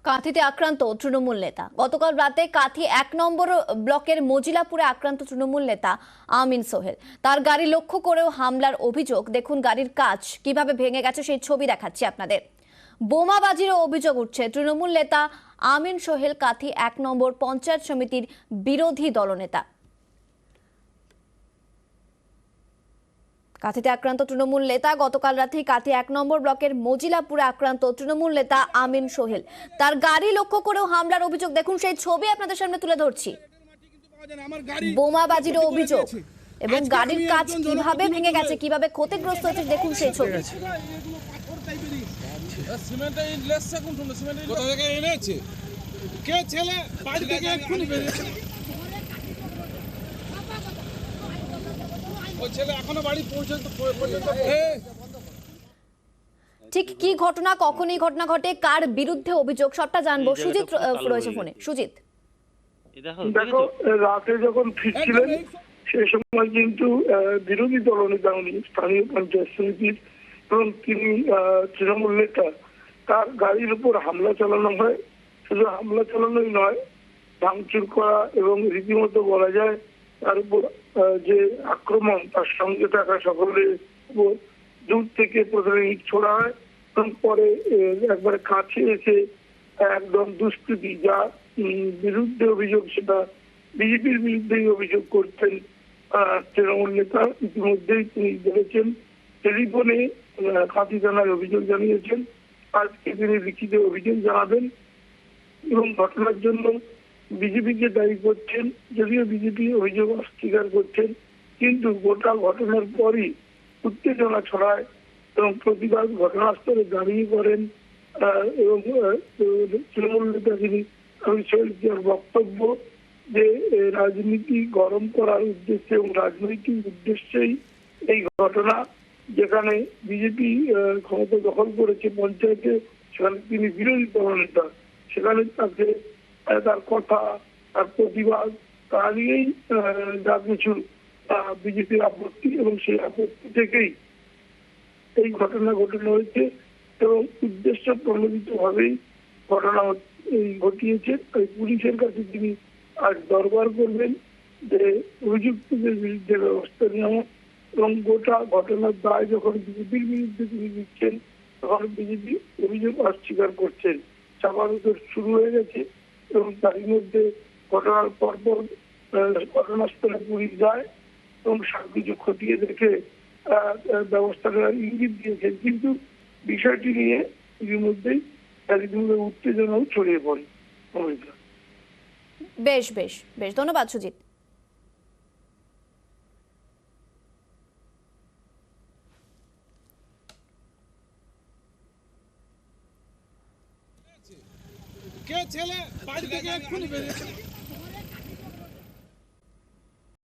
কাঁথিতে আক্রান্ত তৃণমূল নেতা। গতকাল রাতে কাঁথি ১ নম্বর ব্লকের মজিলাপুরে আক্রান্ত তৃণমূল নেতা আমিন সোহেল। তার গাড়ি লক্ষ্য করেও হামলার অভিযোগ। দেখুন গাড়ির কাঁচ কিভাবে ভেঙে গেছে সেই ছবি দেখাচ্ছি আপনাদের। বোমাবাজিরও অভিযোগ উঠছে। তৃণমূল নেতা আমিন সোহেল কাঁথি ১ নম্বর পঞ্চায়েত সমিতির বিরোধী দলনেতা। কাঁথিতে আক্রান্ত তৃণমূল নেতা। গতকাল রাতে কাঁথি ১ নম্বর ব্লকের মজিলাপুরে আক্রান্ত তৃণমূল নেতা আমিন সোহেল। তার গাড়ি লক্ষ্য করেও হামলার অভিযোগ। দেখুন সেই ছবি আপনাদের সামনে তুলে ধরছি। বোমাবাজির অভিযোগ এবং গাড়ির কাঁচ কিভাবে ভেঙে গেছে, কিভাবে ক্ষতিগ্রস্ত হয়েছে দেখুন সেই ছবি। ঠিক কি ঘটনা, কখন এই ঘটনা ঘটে, কার বিরুদ্ধে অভিযোগ, সবটা জানবো। সুজিত রয়েছে ফোনে। সুজিত, দেখো, রাতে যখন ফিরছিলেন সেই সময় কিন্তু বিরোধী দলনেতা উনি স্থানীয় পঞ্চায়েত সমিতির এবং তিনি তৃণমূল নেতা, তার গাড়ির উপর হামলা চালানো হয়। শুধু হামলা চালানোই নয়, ভাঙচুর করা এবং রীতিমতো বলা যায় তার উপর যে আক্রমণ, তার সঙ্গে থাকা সকলের উপর দূর থেকে প্রথমে ইট ছোড়া হয় এবং পরে একবারে কাছে এসে একদম দুষ্কৃতী যা বিরুদ্ধে অভিযোগ, সেটা বিজেপির বিরুদ্ধেই অভিযোগ করছেন তৃণমূল নেতা। ইতিমধ্যেই তিনি বলেছেন টেলিফোনে কাঁথি থানায় অভিযোগ জানিয়েছেন। আজকে তিনি লিখিত অভিযোগ জানাবেন এবং ঘটনার জন্য বিজেপিকে দায়ী করছেন। যদিও বিজেপি অভিযোগ অস্বীকার করছেন, কিন্তু গোটা ঘটনার পরই উত্তেজনা ছড়ায় এবং প্রতিবাদ ঘটনাস্থলে দাঁড়িয়ে পড়েন এবং তৃণমূল নেতা তিনি সোহেলের বক্তব্য যে রাজনীতি গরম করার উদ্দেশ্যে এবং রাজনৈতিক উদ্দেশ্যেই এই ঘটনা। যেখানে বিজেপি ক্ষমতা দখল করেছে পঞ্চায়েতে, সেখানে তিনি বিরোধী দলনেতা, সেখানে তাকে তার কথা, তার প্রতিবাদ, তা নিয়েই যা কিছু বিজেপির আপত্তি এবং সেই আপত্তি থেকেই এই ঘটনা ঘটানো হয়েছে এবং উদ্দেশ্য প্রণোদিত ভাবেই ঘটনা ঘটিয়েছে। তাই পুলিশের কাছে তিনি আজ দরবার করবেন যে অভিযুক্তদের বিরুদ্ধে ব্যবস্থা নেওয়া এবং গোটা ঘটনার দায় যখন বিজেপির বিরুদ্ধে তিনি দিচ্ছেন তখন বিজেপি অভিযোগ অস্বীকার করছেন। চাপানোতর শুরু হয়ে গেছে এবং তারই মধ্যে ঘটনার পরপর ঘটনাস্থলে পুলিশ যায় এবং সবকিছু খতিয়ে দেখে ব্যবস্থা নেওয়ার ইঙ্গিত দিয়েছেন। কিন্তু বিষয়টি নিয়ে ইতিমধ্যেই চারিদিকে উত্তেজনাও ছড়িয়ে পড়ে। বেশ বেশ বেশ, ধন্যবাদ সুজিত। কে ছেলে বাড়ি থেকে এক্ষুনি বেরিয়েছে।